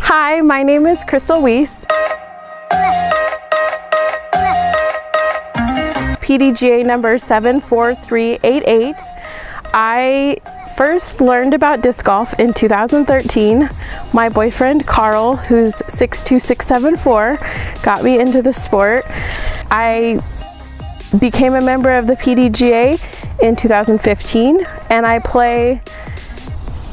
Hi, my name is Crystal Weiss. PDGA number 74388. I first learned about disc golf in 2013. My boyfriend Carl, who's 62674, got me into the sport. I became a member of the PDGA in 2015, and I play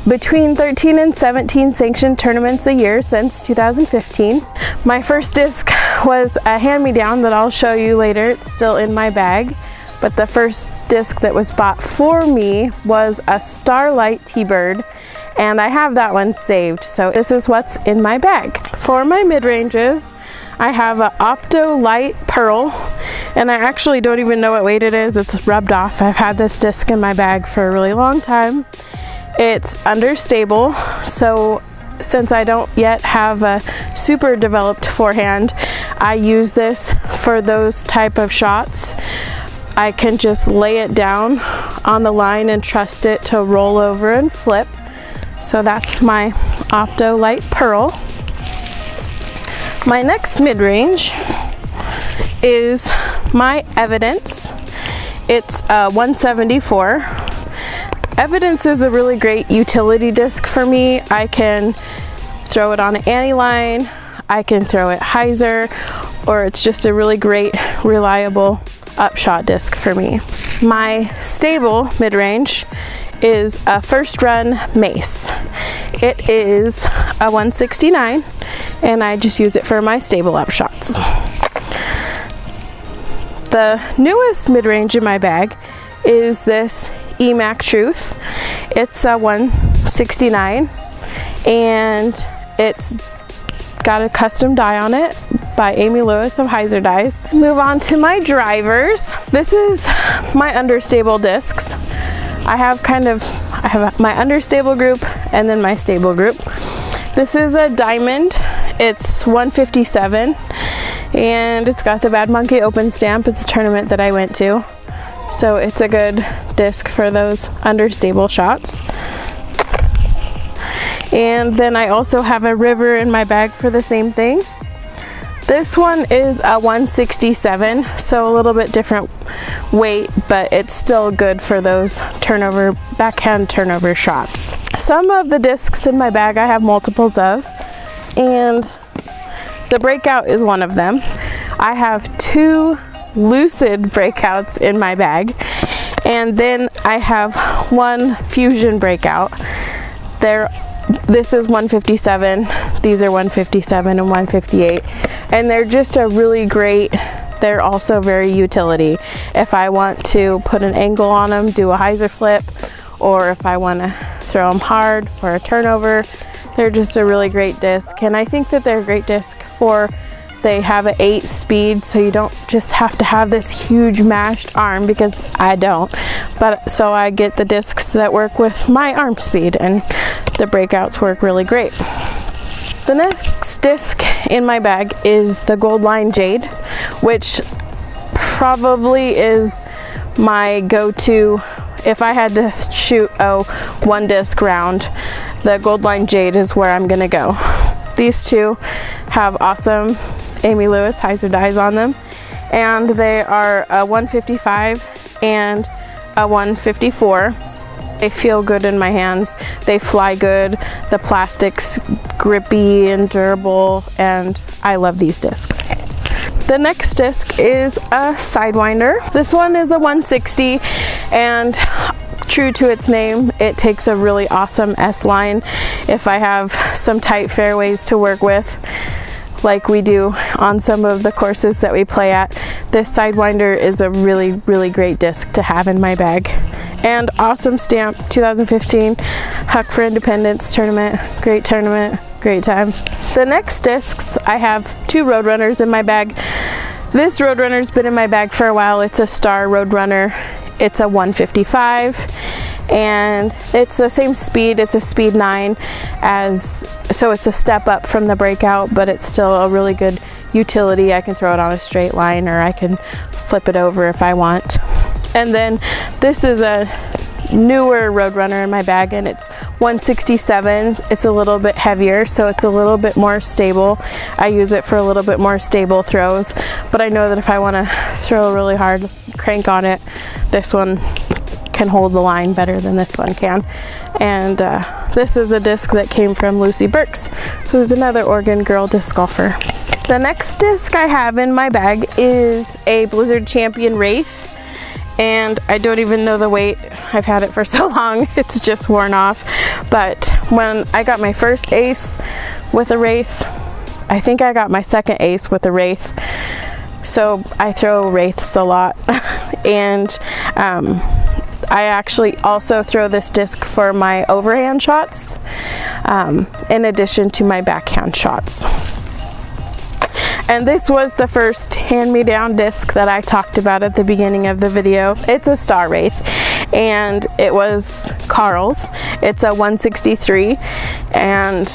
between 13 and 17 sanctioned tournaments a year since 2015. My first disc was a hand-me-down that I'll show you later. It's still in my bag. But the first disc that was bought for me was a Starlight T-Bird, and I have that one saved. So this is what's in my bag. For my mid-ranges, I have an Opto Light Pearl, and I actually don't even know what weight it is. It's rubbed off. I've had this disc in my bag for a really long time. It's understable, so since I don't yet have a super developed forehand, I use this for those type of shots. I can just lay it down on the line and trust it to roll over and flip. So that's my Opto Light Pearl. My next mid-range is my Evidence. It's a 174. Evidence is a really great utility disc for me. I can throw it on an Anti-Line, I can throw it hyzer, or it's just a really great, reliable upshot disc for me. My stable mid-range is a First Run Mace. It is a 169, and I just use it for my stable upshots. The newest mid-range in my bag is this EMAC Truth. It's a 169, and it's got a custom die on it by Amy Lewis of Hyzer Dies. Move on to my drivers. This is my understable discs. I have my understable group and then my stable group. This is a Diamond. It's 157, and it's got the Bad Monkey Open stamp. It's a tournament that I went to, so it's a good disc for those understable shots. And then I also have a River in my bag for the same thing. This one is a 167, so a little bit different weight, but it's still good for those backhand turnover shots. Some of the discs in my bag I have multiples of, and the Breakout is one of them. I have two Lucid Breakouts in my bag, and then I have one Fusion Breakout. This is 157, these are 157 and 158, and they're just a really great, they're also very utility. If I want to put an angle on them, do a hyzer flip, or if I want to throw them hard for a turnover, they're just a really great disc. And I think that they're a great disc they have an 8 speed, so you don't just have to have this huge mashed arm, because I don't. But so I get the discs that work with my arm speed, and the Breakouts work really great. The next disc in my bag is the Goldline Jade, which probably is my go-to. If I had to shoot a one disc round, the Goldline Jade is where I'm gonna go. These two have awesome Amy Lewis Hyzer Dies on them, and they are a 155 and a 154. They feel good in my hands, they fly good, the plastic's grippy and durable, and I love these discs. The next disc is a Sidewinder. This one is a 160, and true to its name, it takes a really awesome S-line if I have some tight fairways to work with, like we do on some of the courses that we play at. This Sidewinder is a really, really great disc to have in my bag. And awesome stamp, 2015 Huck for Independence tournament, great time. The next discs, I have two Roadrunners in my bag. This Roadrunner's been in my bag for a while. It's a Star Roadrunner. It's a 155, and it's the same speed. It's a speed 9, so it's a step up from the Breakout, but it's still a really good utility. I can throw it on a straight line, or I can flip it over if I want. And then this is a newer Roadrunner in my bag, and it's 167, it's a little bit heavier, so it's a little bit more stable. I use it for a little bit more stable throws, but I know that if I want to throw a really hard crank on it, this one can hold the line better than this one can. And this is a disc that came from Lucy Burks, who's another Oregon girl disc golfer. The next disc I have in my bag is a Blizzard Champion Wraith, and I don't even know the weight. I've had it for so long, it's just worn off. But when I got my first ace with a Wraith, I think I got my second ace with a Wraith. So I throw Wraiths a lot. And I actually also throw this disc for my overhand shots, in addition to my backhand shots. And this was the first hand-me-down disc that I talked about at the beginning of the video. It's a Star Wraith, and it was Carl's. It's a 163, and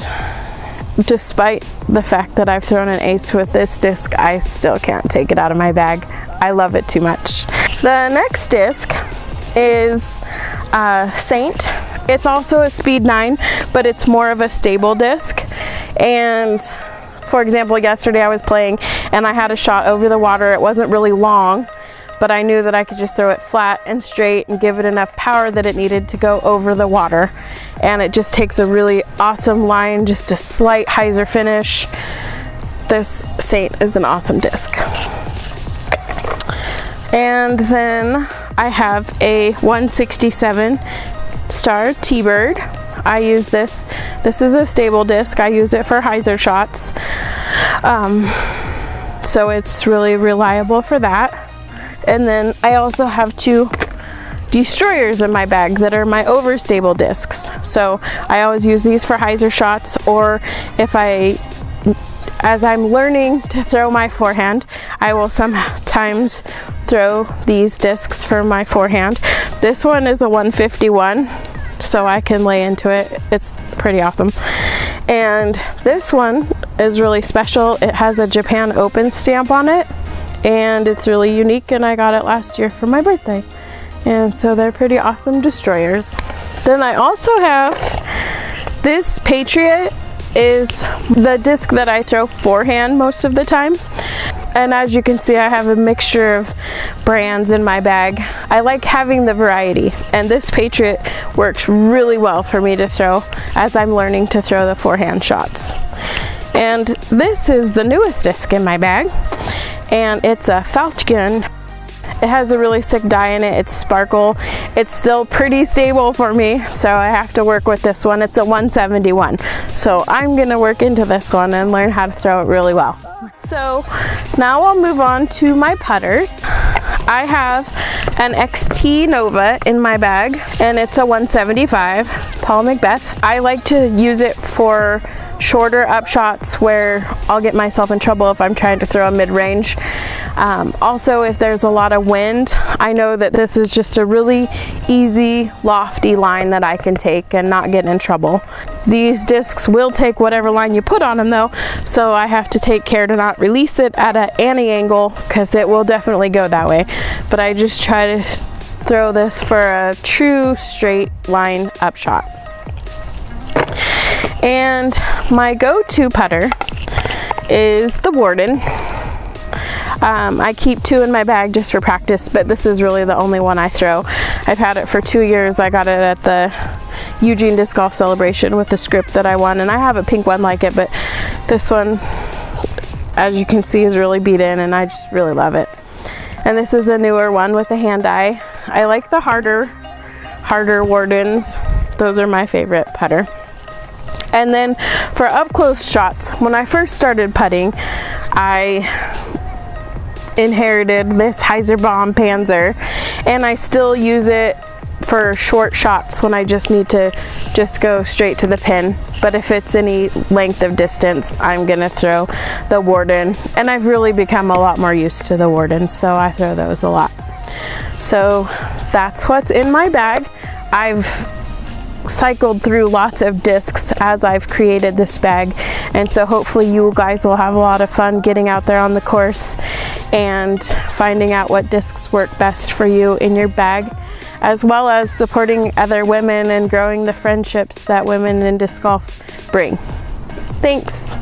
despite the fact that I've thrown an ace with this disc, I still can't take it out of my bag. I love it too much. The next disc is Saint. It's also a Speed 9, but it's more of a stable disc. And for example, yesterday I was playing and I had a shot over the water. It wasn't really long, but I knew that I could just throw it flat and straight and give it enough power that it needed to go over the water. And it just takes a really awesome line, just a slight hyzer finish. This Saint is an awesome disc. And then I have a 167 Star T-Bird. I use this. This is a stable disc. I use it for hyzer shots. So it's really reliable for that. And then I also have two Destroyers in my bag that are my overstable discs. So I always use these for hyzer shots, or if as I'm learning to throw my forehand, I will sometimes throw these discs for my forehand. This one is a 151. So I can lay into it. It's pretty awesome. And this one is really special. It has a Japan Open stamp on it, and it's really unique, and I got it last year for my birthday. And so they're pretty awesome Destroyers. Then I also have this Patriot, is the disc that I throw forehand most of the time. And as you can see, I have a mixture of brands in my bag. I like having the variety, and this Patriot works really well for me to throw as I'm learning to throw the forehand shots. And this is the newest disc in my bag, and it's a Falcon. It has a really sick die in it. It's sparkle. It's still pretty stable for me, so I have to work with this one. It's a 171. So I'm gonna work into this one and learn how to throw it really well. So now I'll move on to my putters. I have an XT Nova in my bag, and it's a 175 Paul Macbeth. I like to use it for shorter up shots where I'll get myself in trouble if I'm trying to throw a mid-range. Also, if there's a lot of wind, I know that this is just a really easy, lofty line that I can take and not get in trouble. These discs will take whatever line you put on them though, so I have to take care to not release it at an anti-angle, because it will definitely go that way. But I just try to throw this for a true straight line up shot. And my go-to putter is the Warden. I keep two in my bag just for practice, but this is really the only one I throw. I've had it for 2 years. I got it at the Eugene Disc Golf Celebration with the script that I won, and I have a pink one like it, but this one, as you can see, is really beat in, and I just really love it. And this is a newer one with a hand eye. I like the harder Wardens. Those are my favorite putter. And then for up close shots, when I first started putting, I inherited this Hyzerbomb Panzer, and I still use it for short shots when I just need to just go straight to the pin. But if it's any length of distance, I'm gonna throw the Warden, and I've really become a lot more used to the Warden, so I throw those a lot. So that's what's in my bag. I've cycled through lots of discs as I've created this bag, and so hopefully you guys will have a lot of fun getting out there on the course and finding out what discs work best for you in your bag. as well as supporting other women and growing the friendships that women in disc golf bring. Thanks.